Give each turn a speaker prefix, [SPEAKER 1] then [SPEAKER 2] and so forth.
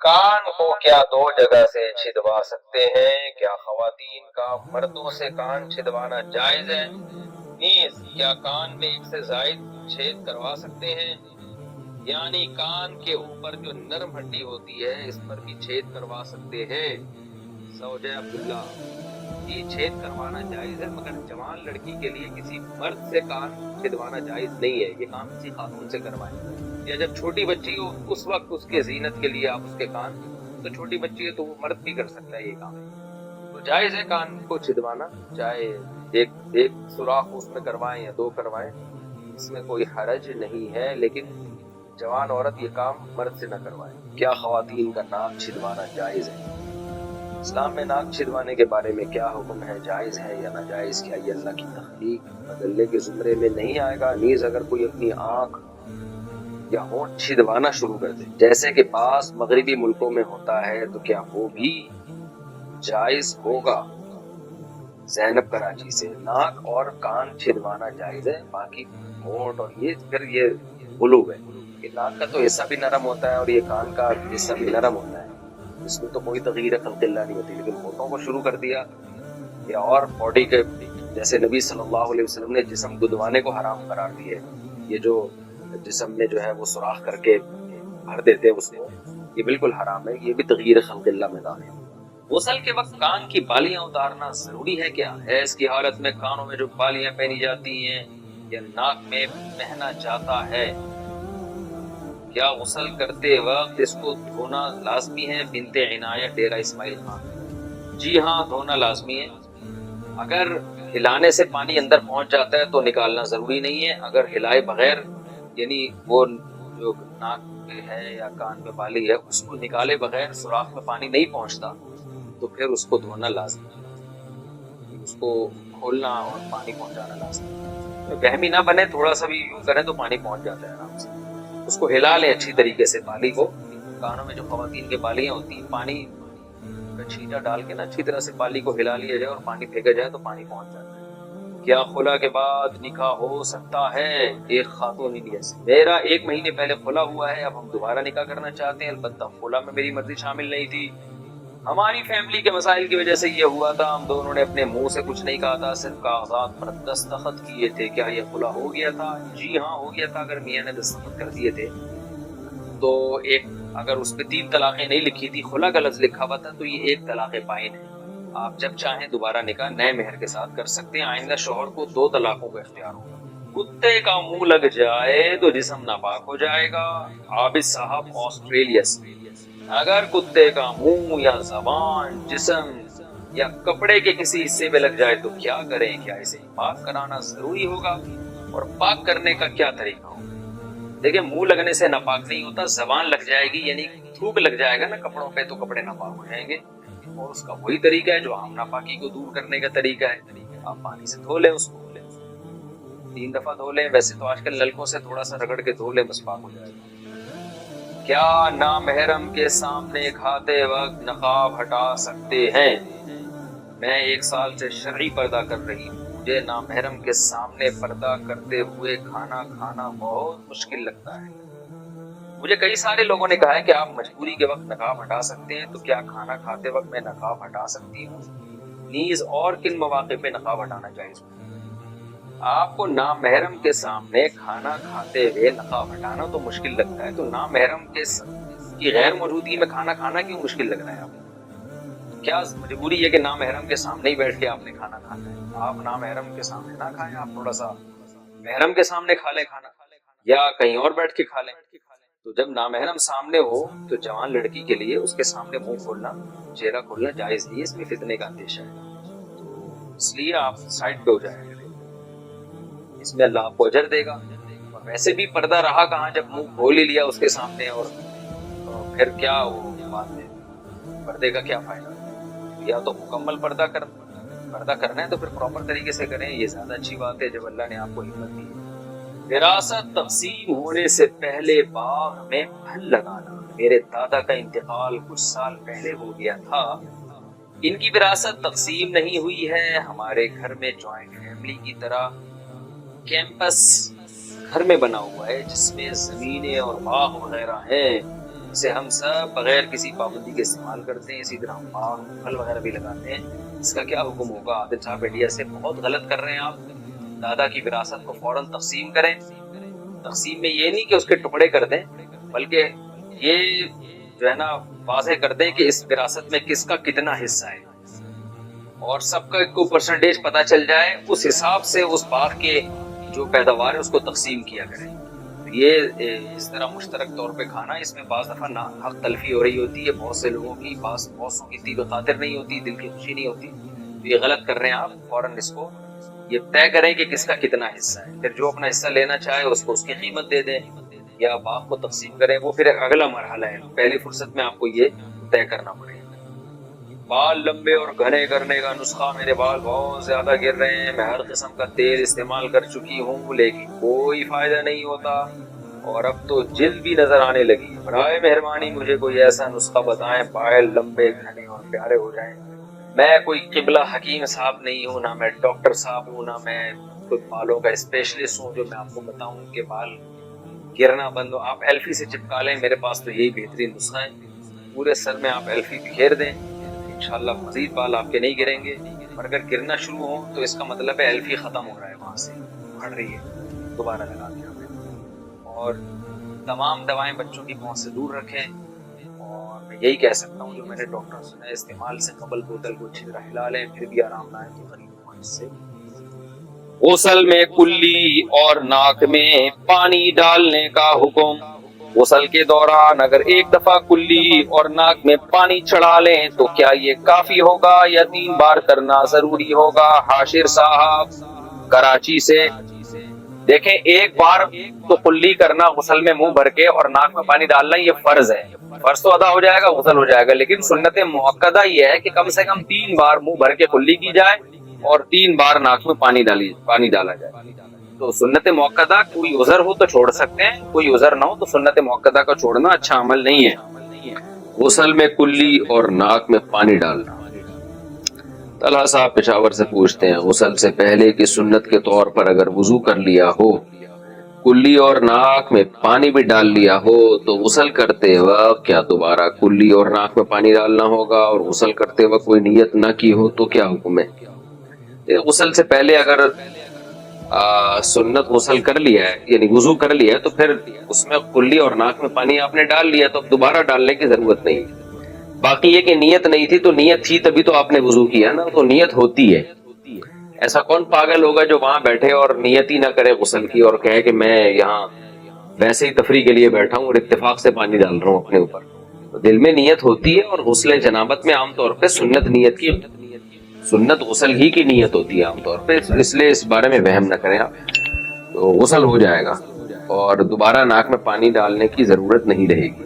[SPEAKER 1] कान को क्या दो जगह से छिदवा सकते हैं? क्या खवातीन का मर्दों से कान छिदवाना जायज है? नीज क्या कान में एक से जायद छेद करवा सकते हैं? यानी कान के ऊपर जो नरम हड्डी होती है इस पर भी छेद करवा सकते हैं? सौजा अब्दुल्ला, ये छेद करवाना जायज है, मगर जवान लड़की के लिए किसी मर्द से कान छिदवाना जायज नहीं है। ये काम किसी खातून से करवाएं। या जब छोटी बच्ची हो उस वक्त उसके जीनत के लिए आप उसके कान, तो छोटी बच्ची है तो वो मर्द भी कर सकता है ये काम, तो जायज है कान को छिदवाना। चाहे एक सुराख उसमें करवाएं या दो करवाएं, इसमें कोई हरज नहीं है, लेकिन जवान औरत ये काम मर्द से न करवाए। क्या खवातीन का नाक छिदवाना जायज है? इस्लाम में नाक छिदवाने के बारे में क्या हुक्म है? जायज है या नाजायज? क्या ये अल्लाह की तख्लीक बदलने के जुमरे में नहीं आएगा? नीज अगर कोई अपनी आंख या होंठ छिदवाना शुरू कर दे, जैसे कि पास मगरिबी मुल्कों में होता है, तो क्या वो भी जायज होगा? ज़ैनब कराची से, नाक और कान छिदवाना जायज है, बाकी होंठ और ये फिर ये गुलूब है कि नाक का तो हिस्सा भी नरम होता है और ये कान का हिस्सा भी नरम होता है, इसमें तो कोई तगीर खल्क़िल्लाह नहीं होती। लेकिन होठों को शुरू कर दिया या और बॉडी के, जैसे नबी सल्लल्लाहु अलैहि वसल्लम ने जिस्म गुदवाने को हराम करार दिए, ये जो जिस्म में जो है वो सुराख करके भर देते हैं उसको, ये बिल्कुल हराम है, ये भी तगीर खल्क़िल्लाह में दाखिल है। गुस्ल के वक्त कान की बालियां उतारना जरूरी है क्या? हैज़ की हालत में कानों में जो बालियां पहनी जाती हैं या नाक में पहना जाता है, क्या गुस्ल करते वक्त इसको धोना लाजमी है? बिनते इनायत, डेरा इस्माइल खान। जी हाँ, धोना लाजमी है। अगर हिलाने से पानी अंदर पहुंच जाता है तो निकालना जरूरी नहीं है। अगर हिलाए बगैर, यानी वो जो नाक पे है या कान पे बाली है उसको निकाले बगैर सुराख में पानी नहीं पहुंचता, तो फिर उसको धोना लाजमी है। उसको खोलना और पानी पहुंचाना लाजमी है। तो वहमी ना बने, थोड़ा सा भी यूं करें तो पानी पहुंच जाता है आराम से। उसको हिला ले अच्छी तरीके से बाली को। कानों में जो खवातीन के बालियां होती हैं, पानी का छींटा डाल के ना अच्छी तरह से बाली को हिला लिया जाए और पानी फेंका जाए तो पानी पहुंच जाता है। क्या खुला के बाद निकाह हो सकता है? एक खातून इंडिया से, मेरा 1 महीने पहले खुला हुआ है, अब हम दोबारा निकाह करना चाहते हैं। अलबत्ता खुला में मेरी मर्जी शामिल नहीं थी, हमारी फैमिली के मसाइल की वजह से ये हुआ था। हम दोनों ने अपने मुंह से कुछ नहीं कहा था, सिर्फ कागजात पर दस्तखत किए थे। क्या ये खुला हो गया था? जी हाँ, हो गया था। अगर मियाँ ने दस्तखत कर दिए थे तो एक, अगर उस पर 3 तलाकें नहीं लिखी थी, खुला का लफ्ज लिखा हुआ था, तो ये 1 तलाक़ बाइन है। आप जब चाहें दोबारा निकाह नए मेहर के साथ कर सकते हैं। आइंदा शोहर को 2 तलाकों का इख्तियार होगा। कुत्ते का मुंह लग जाए तो जिस्म नापाक हो जाएगा। आबिद साहब ऑस्ट्रेलिया से, अगर कुत्ते का मुंह या जबान जिस्म या कपड़े के किसी हिस्से में लग जाए तो क्या करें? क्या इसे पाक कराना जरूरी होगा? और पाक करने का क्या तरीका होगा? देखिए, मुंह लगने से नापाक नहीं होता, जबान लग जाएगी यानी थूक लग जाएगा ना कपड़ों पे, तो कपड़े नापाक हो जाएंगे। और उसका वही तरीका है जो आम नापाकी को दूर करने का तरीका है। आप पानी से धो लें उसको, 3 दफा धो लें। वैसे तो आजकल नलकों से थोड़ा सा रगड़ के धो लें, बस पाक हो जाएगा। क्या नामहरम के सामने खाते वक्त नकाब हटा सकते हैं? मैं 1 साल से शरई पर्दा कर रही हूँ, मुझे नामहरम के सामने पर्दा करते हुए खाना खाना बहुत मुश्किल लगता है। मुझे कई सारे लोगों ने कहा है कि आप मजबूरी के वक्त नकाब हटा सकते हैं, तो क्या खाना खाते वक्त मैं नकाब हटा सकती हूँ? नीज और किन मौके पे नकाब हटाना जायज? आपको नामहरम के सामने खाना खाते हुए नकाब हटाना तो मुश्किल लगता है, तो नामहरम की गैर मौजूदगी में खाना खाना क्यों मुश्किल लग रहा है आपको? क्या मजबूरी है कि नामहरम के सामने ही बैठ के आपने खाना खाना है? आप नामहरम के सामने ना खाएं, आप थोड़ा सा महरम के सामने खा लें खाना, या कहीं और बैठ के खा लें। तो जब नामहरम सामने हो तो जवान लड़की के लिए उसके सामने मुंह खोलना, चेहरा खोलना जायज नहीं है, इसमें फितने का अंदेशा है। तो इसलिए आप साइड पे हो जाएंगे, इसमें अल्लाह आपको अजर देगा। और वैसे भी पर्दा रहा कहाँ जब मुंह खोल ही लिया उसके सामने, और तो फिर क्या वो बात है, पर्दे का क्या फायदा? या तो मुकम्मल पर्दा करना है तो फिर प्रॉपर तरीके से करें, ये ज्यादा अच्छी बात है जब अल्लाह ने आपको हिम्मत दी है। विरासत तकसीम होने से पहले बाग में फल लगाना। मेरे दादा का इंतकाल कुछ साल पहले हो गया था, इनकी विरासत तकसीम नहीं हुई है। हमारे घर में जॉइंट फैमिली की तरह कैंपस घर में बना हुआ है जिसमें जमीनें और बाग वगैरह हैं। اسے ہم سب بغیر کسی پابندی کے استعمال کرتے ہیں. اسی طرح ہم باغ پھل وغیرہ بھی لگاتے ہیں. اس کا کیا حکم ہوگا؟ عادل صاحب انڈیا سے بہت غلط کر رہے ہیں آپ. دادا کی وراثت کو فوراً تقسیم کریں. تقسیم میں یہ نہیں کہ اس کے ٹکڑے کر دیں، بلکہ یہ جو ہے نا واضح کر دیں کہ اس وراثت میں کس کا کتنا حصہ ہے، اور سب کا کو پرسنٹیج پتہ چل جائے. اس حساب سے اس باغ کے جو پیداوار ہے اس کو تقسیم کیا کریں. یہ اس طرح مشترک طور پہ کھانا، اس میں بعض دفعہ حق تلفی ہو رہی ہوتی ہے. بہت سے لوگوں کی بہت کی طیب خاطر نہیں ہوتی، دل کی خوشی نہیں ہوتی. تو یہ غلط کر رہے ہیں آپ. فوراً اس کو یہ طے کریں کہ کس کا کتنا حصہ ہے. پھر جو اپنا حصہ لینا چاہے اس کو اس کی قیمت دے دیں یا باغ کو تقسیم کریں. وہ پھر ایک اگلا مرحلہ ہے. پہلی فرصت میں آپ کو یہ طے کرنا پڑے گا. بال لمبے اور گھنے کرنے کا نسخہ. میرے بال بہت زیادہ گر رہے ہیں، میں ہر قسم کا تیل استعمال کر چکی ہوں لیکن کوئی فائدہ نہیں ہوتا، اور اب تو جلد بھی نظر آنے لگی. برائے مہربانی مجھے کوئی ایسا نسخہ بتائیں بال لمبے گھنے اور پیارے ہو جائیں. میں کوئی قبلہ حکیم صاحب نہیں ہوں، نہ میں ڈاکٹر صاحب ہوں، نہ میں کوئی بالوں کا اسپیشلسٹ ہوں جو میں آپ کو بتاؤں کہ بال گرنا بند ہو. آپ ایلفی سے چپکا لیں، میرے پاس تو یہی بہترین نسخہ ہے. پورے سر میں آپ ایلفی بکھیر دیں، انشاءاللہ مزید بال آپ کے نہیں گریں گے. اور اگر گرنا شروع ہو تو اس کا مطلب ہے ایلفی ختم ہو رہا ہے، وہاں سے بڑھ رہی ہے. دوبارہ لگا دیں. اور تمام دوائیں بچوں کی پہنچ سے دور رکھیں. اور میں یہی کہہ سکتا ہوں جو میں نے ڈاکٹر سنا ہے، استعمال سے قبل بوتل کو اچھی طرح ہلا لیں، پھر بھی آرام نہ آئے تو قریب اس سے. غسل میں کلی اور ناک میں پانی ڈالنے کا حکم. غسل کے دوران اگر ایک دفعہ کلی اور ناک میں پانی چڑھا لیں تو کیا یہ کافی ہوگا یا 3 بار کرنا ضروری ہوگا؟ حاشر صاحب کراچی سے. دیکھیں، ایک بار تو کلی کرنا غسل میں منہ بھر کے اور ناک میں پانی ڈالنا یہ فرض ہے. فرض تو ادا ہو جائے گا، غسل ہو جائے گا. لیکن سنت مؤکدہ یہ ہے کہ کم سے کم 3 بار منہ بھر کے کلی کی جائے اور 3 بار ناک میں پانی ڈالا جائے. تو سنت مؤکدہ، کوئی عذر ہو تو چھوڑ سکتے ہیں، کوئی عذر نہ ہو تو سنت مؤکدہ کا چھوڑنا اچھا عمل نہیں ہے. غسل میں کلی اور ناک میں پانی ڈالنا. طلحہ صاحب پشاور سے پوچھتے ہیں، غسل سے پہلے کی سنت کے طور پر اگر وضو کر لیا ہو، کلی اور ناک میں پانی بھی ڈال لیا ہو، تو غسل کرتے وقت کیا دوبارہ کلی اور ناک میں پانی ڈالنا ہوگا؟ اور غسل کرتے وقت کوئی نیت نہ کی ہو تو کیا حکم ہے؟ غسل سے پہلے اگر سنت غسل کر لیا ہے، یعنی وضو کر لیا ہے، تو پھر اس میں کلی اور ناک میں پانی آپ نے ڈال لیا تو اب دوبارہ ڈالنے کی ضرورت نہیں. باقی یہ کہ نیت نہیں تھی تو نیت تھی تبھی تو آپ نے وضو کیا نا، تو نیت ہوتی ہے. ایسا کون پاگل ہوگا جو وہاں بیٹھے اور نیت ہی نہ کرے غسل کی اور کہے کہ میں یہاں ویسے ہی تفریح کے لیے بیٹھا ہوں اور اتفاق سے پانی ڈال رہا ہوں اپنے اوپر. تو دل میں نیت ہوتی ہے. اور غسل جنابت میں عام طور پہ سنت غسل ہی کی نیت ہوتی ہے عام طور پہ، اس لیے اس بارے میں وہم نہ کریں آپ. تو غسل ہو جائے گا اور دوبارہ ناک میں پانی ڈالنے کی ضرورت نہیں رہے گی.